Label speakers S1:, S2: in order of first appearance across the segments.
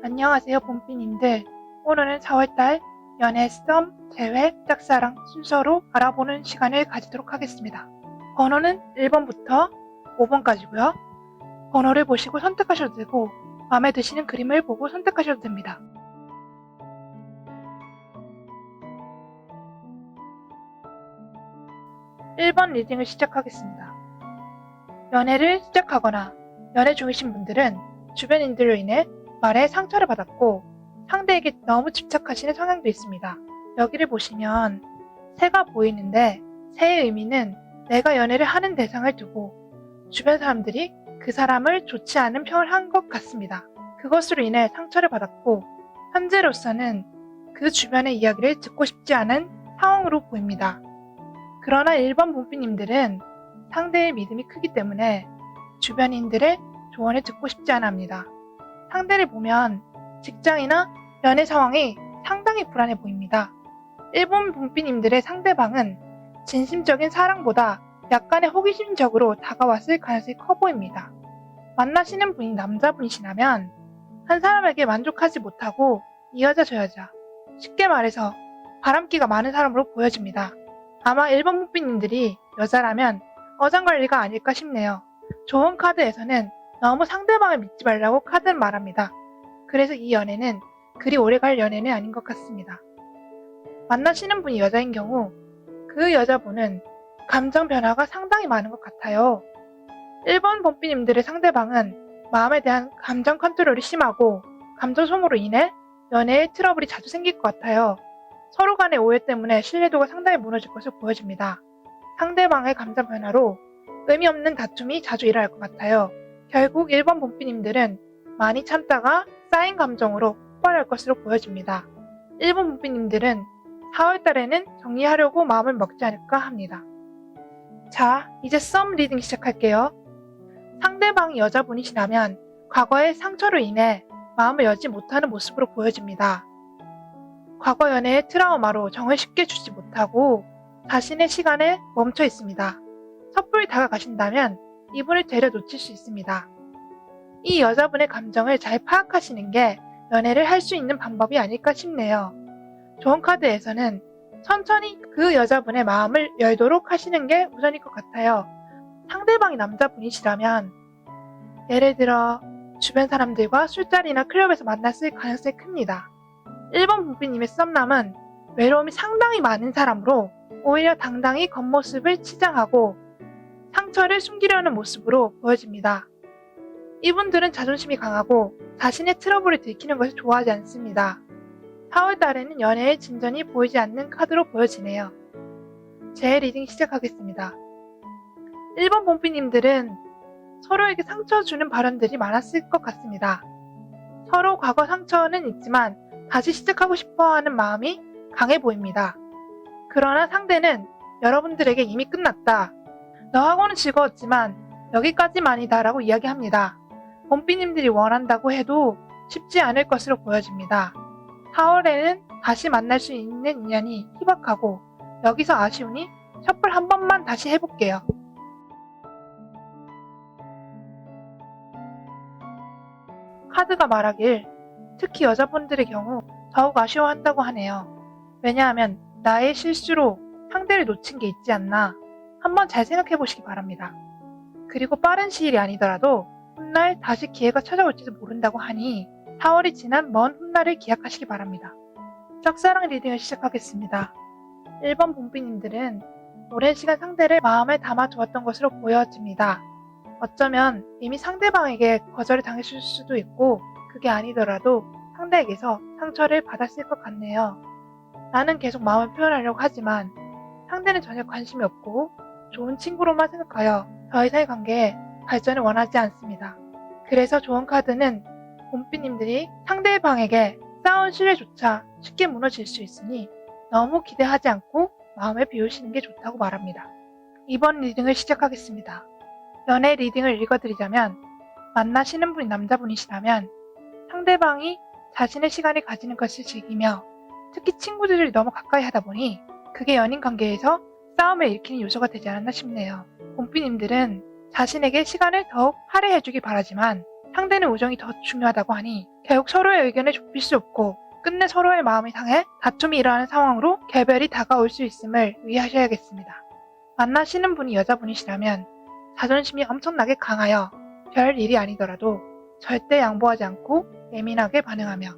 S1: 안녕하세요, 봄비님들. 오늘은 4월달 연애, 썸, 재회, 짝사랑 순서로 알아보는 시간을 가지도록 하겠습니다. 번호는 1번부터 5번까지고요. 번호를 보시고 선택하셔도 되고 마음에 드시는 그림을 보고 선택하셔도 됩니다. (1번) 리딩을 시작하겠습니다. 연애를 시작하거나 연애 중이신 분들은 주변인들로 인해 말에 상처를 받았고 상대에게 너무 집착하시는 성향도 있습니다. 여기를 보시면 새가 보이는데 새의 의미는 내가 연애를 하는 대상을 두고 주변 사람들이 그 사람을 좋지 않은 평을 한 것 같습니다. 그것으로 인해 상처를 받았고 현재로서는 그 주변의 이야기를 듣고 싶지 않은 상황으로 보입니다. 그러나 1번 봄비님들은 상대의 믿음이 크기 때문에 주변인들의 조언을 듣고 싶지 않아 합니다. 상대를 보면 직장이나 연애 상황이 상당히 불안해 보입니다. 1번 봄비님들의 상대방은 진심적인 사랑보다 약간의 호기심적으로 다가왔을 가능성이 커 보입니다. 만나시는 분이 남자분이시라면 한 사람에게 만족하지 못하고 이 여자 저 여자, 쉽게 말해서 바람기가 많은 사람으로 보여집니다. 아마 1번 봄비님들이 여자라면 어장관리가 아닐까 싶네요. 좋은 카드에서는 너무 상대방을 믿지 말라고 카드는 말합니다. 그래서 이 연애는 그리 오래갈 연애는 아닌 것 같습니다. 만나시는 분이 여자인 경우 그 여자분은 감정 변화가 상당히 많은 것 같아요. 1번 봄비님들의 상대방은 마음에 대한 감정 컨트롤이 심하고 감정 소모로 인해 연애에 트러블이 자주 생길 것 같아요. 서로 간의 오해 때문에 신뢰도가 상당히 무너질 것으로 보여집니다. 상대방의 감정 변화로 의미 없는 다툼이 자주 일어날 것 같아요. 결국 1번 봄비님들은 많이 참다가 쌓인 감정으로 폭발할 것으로 보여집니다. 1번 봄비님들은 4월달에는 정리하려고 마음을 먹지 않을까 합니다. 자, 이제 썸 리딩 시작할게요. 상대방이 여자분이시라면 과거의 상처로 인해 마음을 열지 못하는 모습으로 보여집니다. 과거 연애의 트라우마로 정을 쉽게 주지 못하고 자신의 시간에 멈춰 있습니다. 섣불리 다가가신다면 이분을 데려 놓칠 수 있습니다. 이 여자분의 감정을 잘 파악하시는 게 연애를 할 수 있는 방법이 아닐까 싶네요. 좋은 카드에서는 천천히 그 여자분의 마음을 열도록 하시는 게 우선일 것 같아요. 상대방이 남자분이시라면 예를 들어 주변 사람들과 술자리나 클럽에서 만났을 가능성이 큽니다. 1번 봄비님의 썸남은 외로움이 상당히 많은 사람으로 오히려 당당히 겉모습을 치장하고 상처를 숨기려는 모습으로 보여집니다. 이분들은 자존심이 강하고 자신의 트러블을 들키는 것을 좋아하지 않습니다. 4월달에는 연애의 진전이 보이지 않는 카드로 보여지네요. 제 리딩 시작하겠습니다. 1번 봄비님들은 서로에게 상처 주는 발언들이 많았을 것 같습니다. 서로 과거 상처는 있지만 다시 시작하고 싶어하는 마음이 강해 보입니다. 그러나 상대는 여러분들에게 이미 끝났다. 너하고는 즐거웠지만 여기까지만이다 라고 이야기합니다. 봄비님들이 원한다고 해도 쉽지 않을 것으로 보여집니다. 4월에는 다시 만날 수 있는 인연이 희박하고 여기서 아쉬우니 셔플 한 번만 다시 해볼게요. 카드가 말하길 특히 여자분들의 경우 더욱 아쉬워한다고 하네요. 왜냐하면 나의 실수로 상대를 놓친 게 있지 않나 한번 잘 생각해 보시기 바랍니다. 그리고 빠른 시일이 아니더라도 훗날 다시 기회가 찾아올지도 모른다고 하니 4월이 지난 먼 훗날을 기약하시기 바랍니다. 짝사랑 리딩을 시작하겠습니다. 1번 봄비님들은 오랜 시간 상대를 마음에 담아두었던 것으로 보여집니다. 어쩌면 이미 상대방에게 거절을 당했을 수도 있고 그게 아니더라도 상대에게서 상처를 받았을 것 같네요. 나는 계속 마음을 표현하려고 하지만 상대는 전혀 관심이 없고 좋은 친구로만 생각하여 더 이상의 관계에 발전을 원하지 않습니다. 그래서 좋은 카드는 봄비님들이 상대방에게 쌓은 신뢰조차 쉽게 무너질 수 있으니 너무 기대하지 않고 마음을 비우시는 게 좋다고 말합니다. 이번 리딩을 시작하겠습니다. 연애 리딩을 읽어드리자면 만나시는 분이 남자분이시라면 상대방이 자신의 시간을 가지는 것을 즐기며 특히 친구들을 너무 가까이 하다 보니 그게 연인 관계에서 싸움을 일으키는 요소가 되지 않았나 싶네요. 봄비님들은 자신에게 시간을 더욱 할애해주길 바라지만 상대는 우정이 더 중요하다고 하니 결국 서로의 의견에 좁힐 수 없고 끝내 서로의 마음이 상해 다툼이 일어나는 상황으로 개별이 다가올 수 있음을 유의하셔야겠습니다. 만나시는 분이 여자분이시라면 자존심이 엄청나게 강하여 별 일이 아니더라도 절대 양보하지 않고 예민하게 반응하며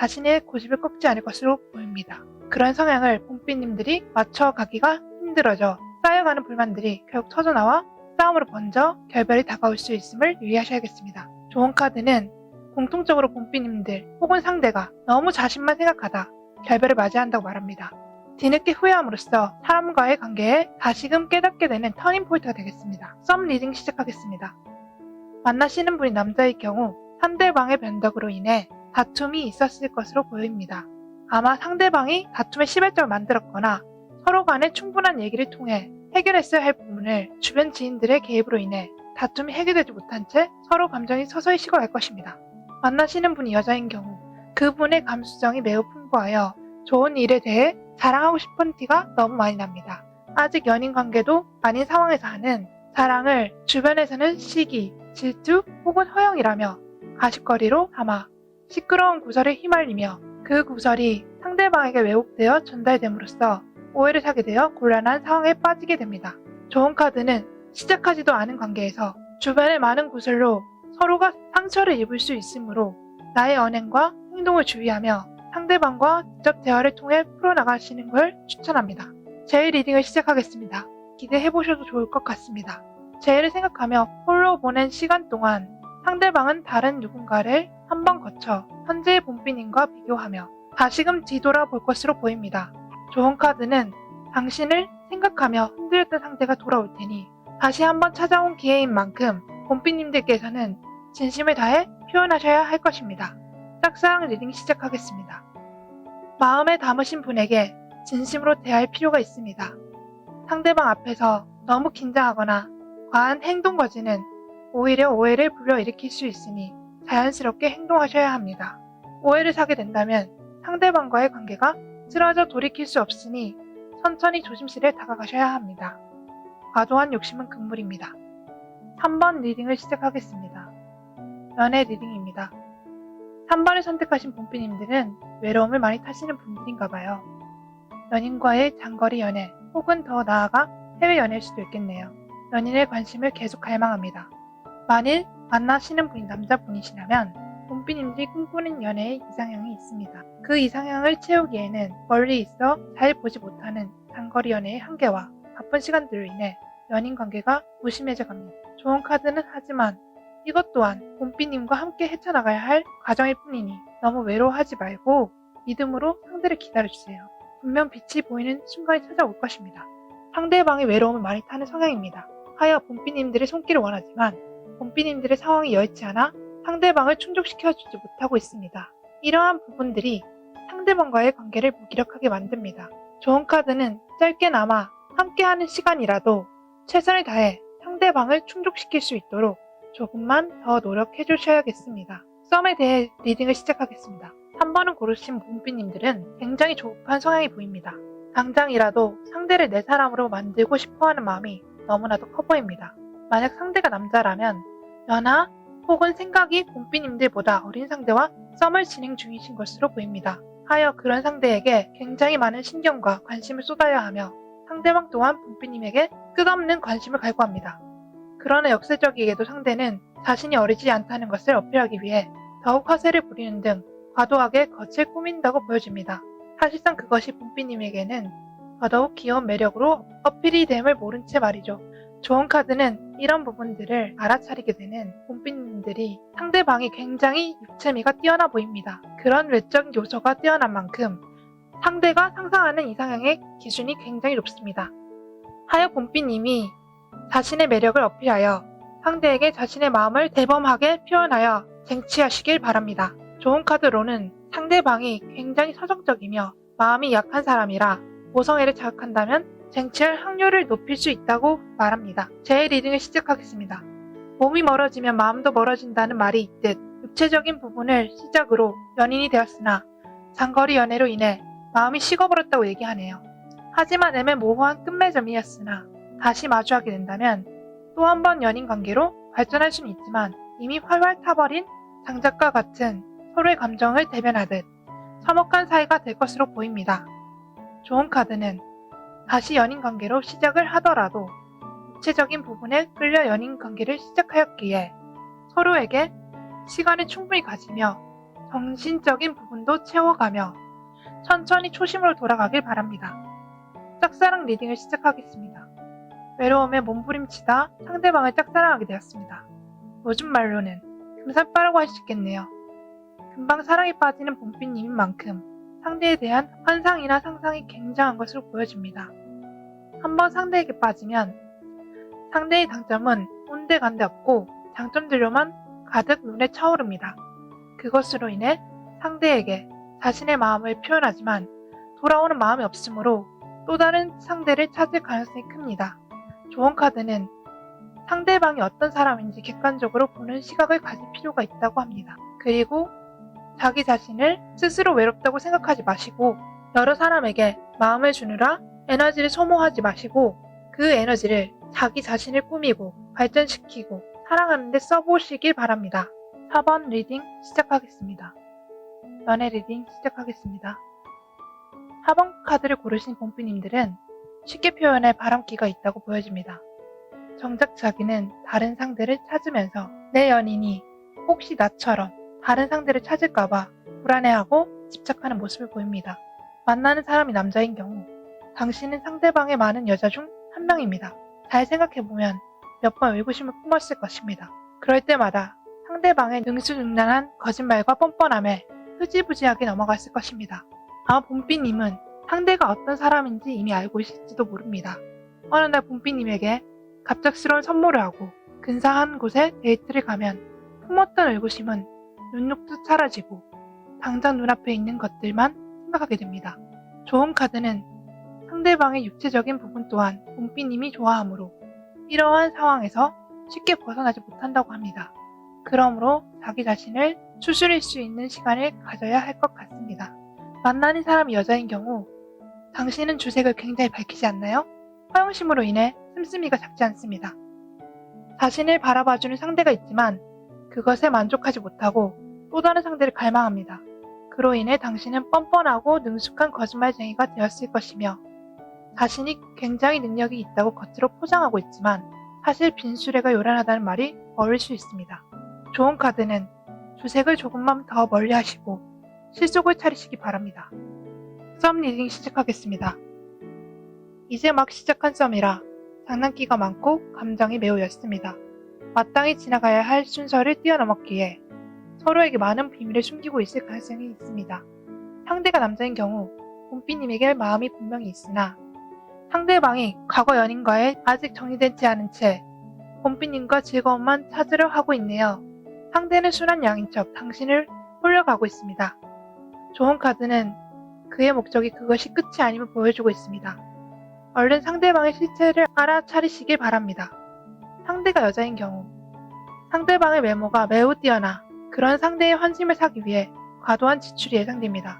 S1: 자신의 고집을 꺾지 않을 것으로 보입니다. 그런 성향을 봄비님들이 맞춰가기가 힘들어져 쌓여가는 불만들이 결국 터져나와 싸움으로 번져 결별이 다가올 수 있음을 유의하셔야겠습니다. 좋은 카드는 공통적으로 봄비님들 혹은 상대가 너무 자신만 생각하다 결별을 맞이한다고 말합니다. 뒤늦게 후회함으로써 사람과의 관계에 다시금 깨닫게 되는 터닝포인트가 되겠습니다. 썸 리딩 시작하겠습니다. 만나시는 분이 남자의 경우 상대방의 변덕으로 인해 다툼이 있었을 것으로 보입니다. 아마 상대방이 다툼의 시발점을 만들었거나 서로 간에 충분한 얘기를 통해 해결했어야 할 부분을 주변 지인들의 개입으로 인해 다툼이 해결되지 못한 채 서로 감정이 서서히 식어갈 것입니다. 만나시는 분이 여자인 경우 그분의 감수성이 매우 풍부하여 좋은 일에 대해 자랑하고 싶은 티가 너무 많이 납니다. 아직 연인 관계도 아닌 상황에서 하는 자랑을 주변에서는 시기, 질투 혹은 허영이라며 가십거리로 삼아 시끄러운 구설에 휘말리며 그 구설이 상대방에게 왜곡되어 전달됨으로써 오해를 사게 되어 곤란한 상황에 빠지게 됩니다. 좋은 카드는 시작하지도 않은 관계에서 주변의 많은 구설로 서로가 상처를 입을 수 있으므로 나의 언행과 행동을 주의하며 상대방과 직접 대화를 통해 풀어나가시는 걸 추천합니다. 제 리딩을 시작하겠습니다. 기대해보셔도 좋을 것 같습니다. 제일을 생각하며 홀로 보낸 시간 동안 상대방은 다른 누군가를 한번 거쳐 현재의 봄비님과 비교하며 다시금 뒤돌아볼 것으로 보입니다. 좋은 카드는 당신을 생각하며 흔들렸던 상대가 돌아올 테니 다시 한번 찾아온 기회인 만큼 봄비님들께서는 진심을 다해 표현하셔야 할 것입니다. 짝사랑 리딩 시작하겠습니다. 마음에 담으신 분에게 진심으로 대할 필요가 있습니다. 상대방 앞에서 너무 긴장하거나 과한 행동 거지는 오히려 오해를 불러일으킬 수 있으니 자연스럽게 행동하셔야 합니다. 오해를 사게 된다면 상대방과의 관계가 쓰러져 돌이킬 수 없으니 천천히 조심스레 다가가셔야 합니다. 과도한 욕심은 금물입니다. 3번 리딩을 시작하겠습니다. 연애 리딩입니다. 3번을 선택하신 봄비님들은 외로움을 많이 타시는 분들인가봐요. 연인과의 장거리 연애 혹은 더 나아가 해외 연애일 수도 있겠네요. 연인의 관심을 계속 갈망합니다. 만일 만나시는 분이 남자분이시라면 봄비님들이 꿈꾸는 연애의 이상향이 있습니다. 그 이상향을 채우기에는 멀리 있어 잘 보지 못하는 장거리 연애의 한계와 바쁜 시간들로 인해 연인 관계가 무심해져 갑니다. 좋은 카드는 하지만 이것 또한 봄비님과 함께 헤쳐나가야 할 과정일 뿐이니 너무 외로워하지 말고 믿음으로 상대를 기다려주세요. 분명 빛이 보이는 순간이 찾아올 것입니다. 상대방이 외로움을 많이 타는 성향입니다. 하여 봄비님들의 손길을 원하지만 봄비님들의 상황이 여의치 않아 상대방을 충족시켜주지 못하고 있습니다. 이러한 부분들이 상대방과의 관계를 무기력하게 만듭니다. 좋은 카드는 짧게나마 함께하는 시간이라도 최선을 다해 상대방을 충족시킬 수 있도록 조금만 더 노력해 주셔야겠습니다. 썸에 대해 리딩을 시작하겠습니다. 3번을 고르신 봄비님들은 굉장히 조급한 성향이 보입니다. 당장이라도 상대를 내 사람으로 만들고 싶어하는 마음이 너무나도 커 보입니다. 만약 상대가 남자라면 연하 혹은 생각이 봄비님들보다 어린 상대와 썸을 진행 중이신 것으로 보입니다. 하여 그런 상대에게 굉장히 많은 신경과 관심을 쏟아야 하며 상대방 또한 봄비님에게 끝없는 관심을 갈구합니다. 그러나 역설적이게도 상대는 자신이 어리지 않다는 것을 어필하기 위해 더욱 허세를 부리는 등 과도하게 겉을 꾸민다고 보여집니다. 사실상 그것이 봄비님에게는 더더욱 귀여운 매력으로 어필이 됨을 모른 채 말이죠. 좋은 카드는 이런 부분들을 알아차리게 되는 봄비님들이 상대방이 굉장히 육체미가 뛰어나 보입니다. 그런 외적 요소가 뛰어난 만큼 상대가 상상하는 이상형의 기준이 굉장히 높습니다. 하여 봄비님이 자신의 매력을 어필하여 상대에게 자신의 마음을 대범하게 표현하여 쟁취하시길 바랍니다. 좋은 카드로는 상대방이 굉장히 서정적이며 마음이 약한 사람이라 모성애를 자극한다면 쟁취할 확률을 높일 수 있다고 말합니다. 제 리딩을 시작하겠습니다. 몸이 멀어지면 마음도 멀어진다는 말이 있듯 육체적인 부분을 시작으로 연인이 되었으나 장거리 연애로 인해 마음이 식어버렸다고 얘기하네요. 하지만 애매모호한 끝맺음이었으나 다시 마주하게 된다면 또 한 번 연인 관계로 발전할 수는 있지만 이미 활활 타버린 장작과 같은 서로의 감정을 대변하듯 서먹한 사이가 될 것으로 보입니다. 좋은 카드는 다시 연인 관계로 시작을 하더라도 구체적인 부분에 끌려 연인 관계를 시작하였기에 서로에게 시간을 충분히 가지며 정신적인 부분도 채워가며 천천히 초심으로 돌아가길 바랍니다. 짝사랑 리딩을 시작하겠습니다. 외로움에 몸부림치다 상대방을 짝사랑하게 되었습니다. 요즘 말로는 금산빠라고 할 수 있겠네요. 금방 사랑에 빠지는 봄비님인 만큼 상대에 대한 환상이나 상상이 굉장한 것으로 보여집니다. 한번 상대에게 빠지면 상대의 장점은 온데간데 없고 장점들로만 가득 눈에 차오릅니다. 그것으로 인해 상대에게 자신의 마음을 표현하지만 돌아오는 마음이 없으므로 또 다른 상대를 찾을 가능성이 큽니다. 좋은 카드는 상대방이 어떤 사람인지 객관적으로 보는 시각을 가질 필요가 있다고 합니다. 그리고 자기 자신을 스스로 외롭다고 생각하지 마시고 여러 사람에게 마음을 주느라 에너지를 소모하지 마시고 그 에너지를 자기 자신을 꾸미고 발전시키고 사랑하는 데 써보시길 바랍니다. 4번 리딩 시작하겠습니다. 연애 리딩 시작하겠습니다. 4번 카드를 고르신 봄비님들은 쉽게 표현할 바람기가 있다고 보여집니다. 정작 자기는 다른 상대를 찾으면서 내 연인이 혹시 나처럼 다른 상대를 찾을까봐 불안해하고 집착하는 모습을 보입니다. 만나는 사람이 남자인 경우 당신은 상대방의 많은 여자 중 한 명입니다. 잘 생각해보면 몇 번 의구심을 품었을 것입니다. 그럴 때마다 상대방의 능수능란한 거짓말과 뻔뻔함에 흐지부지하게 넘어갔을 것입니다. 아마 봄비님은 상대가 어떤 사람인지 이미 알고 있을지도 모릅니다. 어느 날 봄비님에게 갑작스러운 선물을 하고 근사한 곳에 데이트를 가면 품었던 의구심은 눈녹듯 사라지고 당장 눈앞에 있는 것들만 생각하게 됩니다. 좋은 카드는 상대방의 육체적인 부분 또한 봄비님이 좋아하므로 이러한 상황에서 쉽게 벗어나지 못한다고 합니다. 그러므로 자기 자신을 추스릴 수 있는 시간을 가져야 할 것 같습니다. 만나는 사람이 여자인 경우 당신은 주색을 굉장히 밝히지 않나요? 허영심으로 인해 씀씀이가 작지 않습니다. 자신을 바라봐주는 상대가 있지만 그것에 만족하지 못하고 또 다른 상대를 갈망합니다. 그로 인해 당신은 뻔뻔하고 능숙한 거짓말쟁이가 되었을 것이며 자신이 굉장히 능력이 있다고 겉으로 포장하고 있지만 사실 빈수레가 요란하다는 말이 어울릴 수 있습니다. 좋은 카드는 주색을 조금만 더 멀리 하시고 실속을 차리시기 바랍니다. 썸 리딩 시작하겠습니다. 이제 막 시작한 썸이라 장난기가 많고 감정이 매우 옅습니다. 마땅히 지나가야 할 순서를 뛰어넘었기에 서로에게 많은 비밀을 숨기고 있을 가능성이 있습니다. 상대가 남자인 경우 봄비님에게 마음이 분명히 있으나 상대방이 과거 연인과의 아직 정리되지 않은 채 봄비님과 즐거움만 찾으려 하고 있네요. 상대는 순한 양인 척 당신을 홀려가고 있습니다. 좋은 카드는 그의 목적이 그것이 끝이 아님을 보여주고 있습니다. 얼른 상대방의 실체를 알아차리시길 바랍니다. 상대가 여자인 경우 상대방의 외모가 매우 뛰어나 그런 상대의 환심을 사기 위해 과도한 지출이 예상됩니다.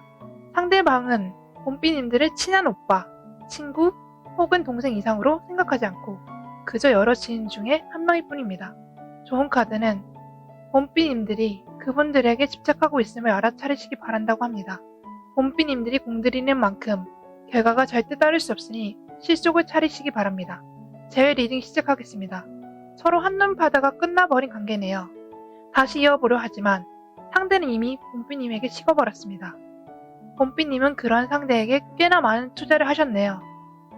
S1: 상대방은 봄비님들을 친한 오빠, 친구 혹은 동생 이상으로 생각하지 않고 그저 여러 지인 중에 한 명일 뿐입니다. 좋은 카드는 봄비님들이 그분들에게 집착하고 있음을 알아차리시기 바란다고 합니다. 봄비님들이 공들이는 만큼 결과가 절대 따를 수 없으니 실속을 차리시기 바랍니다. 제 리딩 시작하겠습니다. 서로 한눈 파다가 끝나버린 관계네요. 다시 이어보려 하지만 상대는 이미 봄비님에게 식어버렸습니다. 봄비님은 그런 상대에게 꽤나 많은 투자를 하셨네요.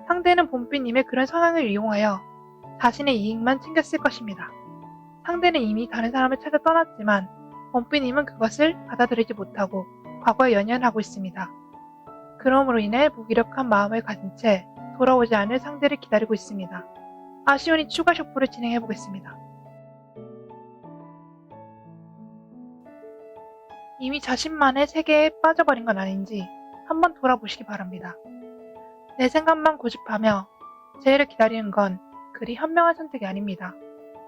S1: 상대는 봄비님의 그런 성향을 이용하여 자신의 이익만 챙겼을 것입니다. 상대는 이미 다른 사람을 찾아 떠났지만 봄비님은 그것을 받아들이지 못하고 과거에 연연하고 있습니다. 그러므로 인해 무기력한 마음을 가진 채 돌아오지 않을 상대를 기다리고 있습니다. 아쉬우니 추가 셔플을 진행해 보겠습니다. 이미 자신만의 세계에 빠져버린 건 아닌지 한번 돌아보시기 바랍니다. 내 생각만 고집하며 재해를 기다리는 건 그리 현명한 선택이 아닙니다.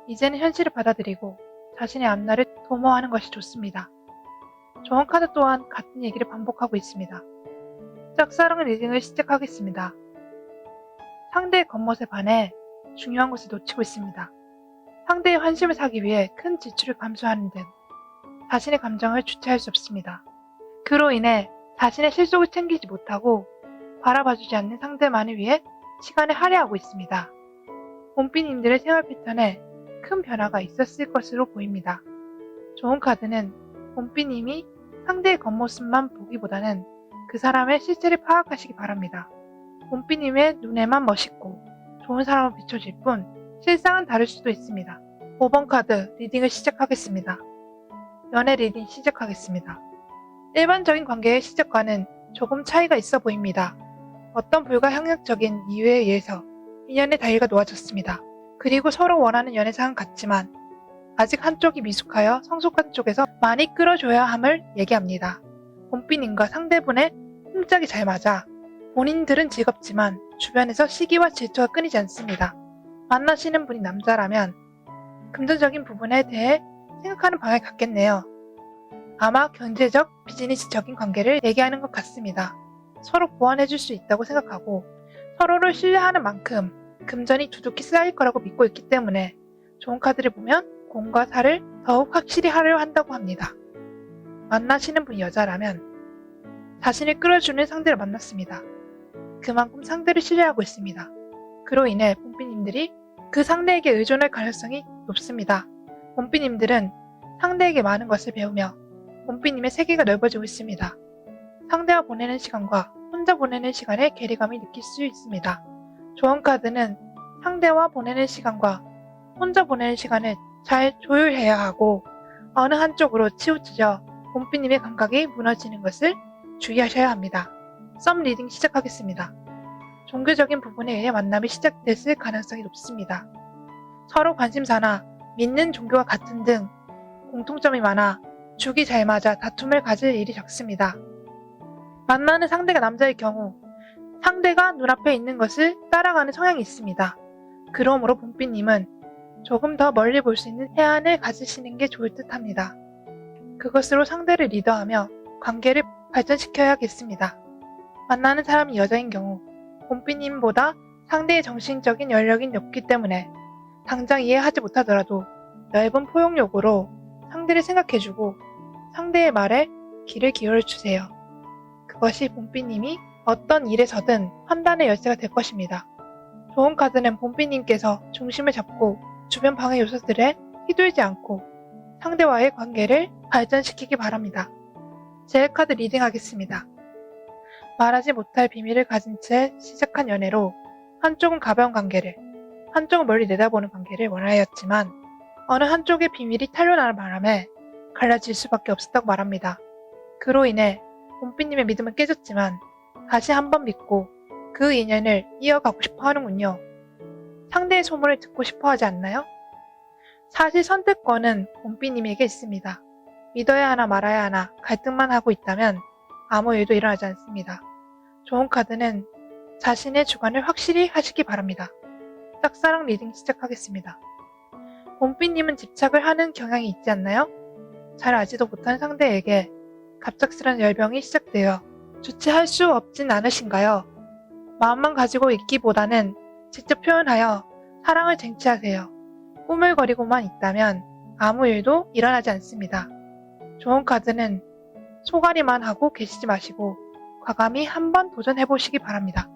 S1: 이제는 현실을 받아들이고 자신의 앞날을 도모하는 것이 좋습니다. 좋은 카드 또한 같은 얘기를 반복하고 있습니다. 짝사랑 리딩을 시작하겠습니다. 상대의 겉멋에 반해 중요한 것을 놓치고 있습니다. 상대의 환심을 사기 위해 큰 지출을 감수하는 등 자신의 감정을 주체할 수 없습니다. 그로 인해 자신의 실속을 챙기지 못하고 바라봐주지 않는 상대만을 위해 시간을 할애하고 있습니다. 봄비님들의 생활 패턴에 큰 변화가 있었을 것으로 보입니다. 좋은 카드는 봄비님이 상대의 겉모습만 보기보다는 그 사람의 실체를 파악하시기 바랍니다. 봄비님의 눈에만 멋있고 좋은 사람을 비춰질 뿐 실상은 다를 수도 있습니다. 5번 카드 리딩을 시작하겠습니다. 연애 리딩 시작하겠습니다. 일반적인 관계의 시작과는 조금 차이가 있어 보입니다. 어떤 불가항력적인 이유에 의해서 인연의 다리가 놓아졌습니다. 그리고 서로 원하는 연애상은 같지만 아직 한쪽이 미숙하여 성숙한 쪽에서 많이 끌어줘야 함을 얘기합니다. 봄비님과 상대분의 흠짝이 잘 맞아 본인들은 즐겁지만 주변에서 시기와 질투가 끊이지 않습니다. 만나시는 분이 남자라면 금전적인 부분에 대해 생각하는 방향이 같겠네요. 아마 경제적, 비즈니스적인 관계를 얘기하는 것 같습니다. 서로 보완해줄 수 있다고 생각하고 서로를 신뢰하는 만큼 금전이 두둑히 쌓일 거라고 믿고 있기 때문에 좋은 카드를 보면 공과 사를 더욱 확실히 하려 한다고 합니다. 만나시는 분이 여자라면 자신을 끌어주는 상대를 만났습니다. 그만큼 상대를 신뢰하고 있습니다. 그로 인해 봄비님들이 그 상대에게 의존할 가능성이 높습니다. 봄비님들은 상대에게 많은 것을 배우며 봄비님의 세계가 넓어지고 있습니다. 상대와 보내는 시간과 혼자 보내는 시간에 괴리감을 느낄 수 있습니다. 좋은 카드는 상대와 보내는 시간과 혼자 보내는 시간을 잘 조율해야 하고 어느 한쪽으로 치우쳐져 봄비님의 감각이 무너지는 것을 주의하셔야 합니다. 썸 리딩 시작하겠습니다. 종교적인 부분에 의해 만남이 시작됐을 가능성이 높습니다. 서로 관심사나 믿는 종교가 같은 등 공통점이 많아 죽이 잘 맞아 다툼을 가질 일이 적습니다. 만나는 상대가 남자일 경우 상대가 눈앞에 있는 것을 따라가는 성향이 있습니다. 그러므로 봄비님은 조금 더 멀리 볼 수 있는 해안을 가지시는 게 좋을 듯 합니다. 그것으로 상대를 리더하며 관계를 발전시켜야겠습니다. 만나는 사람이 여자인 경우 봄비님보다 상대의 정신적인 연령이 높기 때문에 당장 이해하지 못하더라도 넓은 포용력으로 상대를 생각해주고 상대의 말에 귀를 기울여주세요. 그것이 봄비님이 어떤 일에서든 판단의 열쇠가 될 것입니다. 좋은 카드는 봄비님께서 중심을 잡고 주변 방해 요소들에 휘둘지 않고 상대와의 관계를 발전시키기 바랍니다. 제 카드 리딩하겠습니다. 말하지 못할 비밀을 가진 채 시작한 연애로 한쪽은 가벼운 관계를, 한쪽은 멀리 내다보는 관계를 원하였지만 어느 한쪽의 비밀이 탄로나는 바람에 갈라질 수밖에 없었다고 말합니다. 그로 인해 봄비님의 믿음은 깨졌지만 다시 한번 믿고 그 인연을 이어가고 싶어 하는군요. 상대의 소문을 듣고 싶어 하지 않나요? 사실 선택권은 봄비님에게 있습니다. 믿어야 하나 말아야 하나 갈등만 하고 있다면 아무 일도 일어나지 않습니다. 좋은 카드는 자신의 주관을 확실히 하시기 바랍니다. 짝사랑 리딩 시작하겠습니다. 봄비님은 집착을 하는 경향이 있지 않나요? 잘 알지도 못한 상대에게 갑작스런 열병이 시작되어 주체할 수 없진 않으신가요? 마음만 가지고 있기보다는 직접 표현하여 사랑을 쟁취하세요. 꾸물거리고만 있다면 아무 일도 일어나지 않습니다. 좋은 카드는 소가리만 하고 계시지 마시고 과감히 한번 도전해보시기 바랍니다.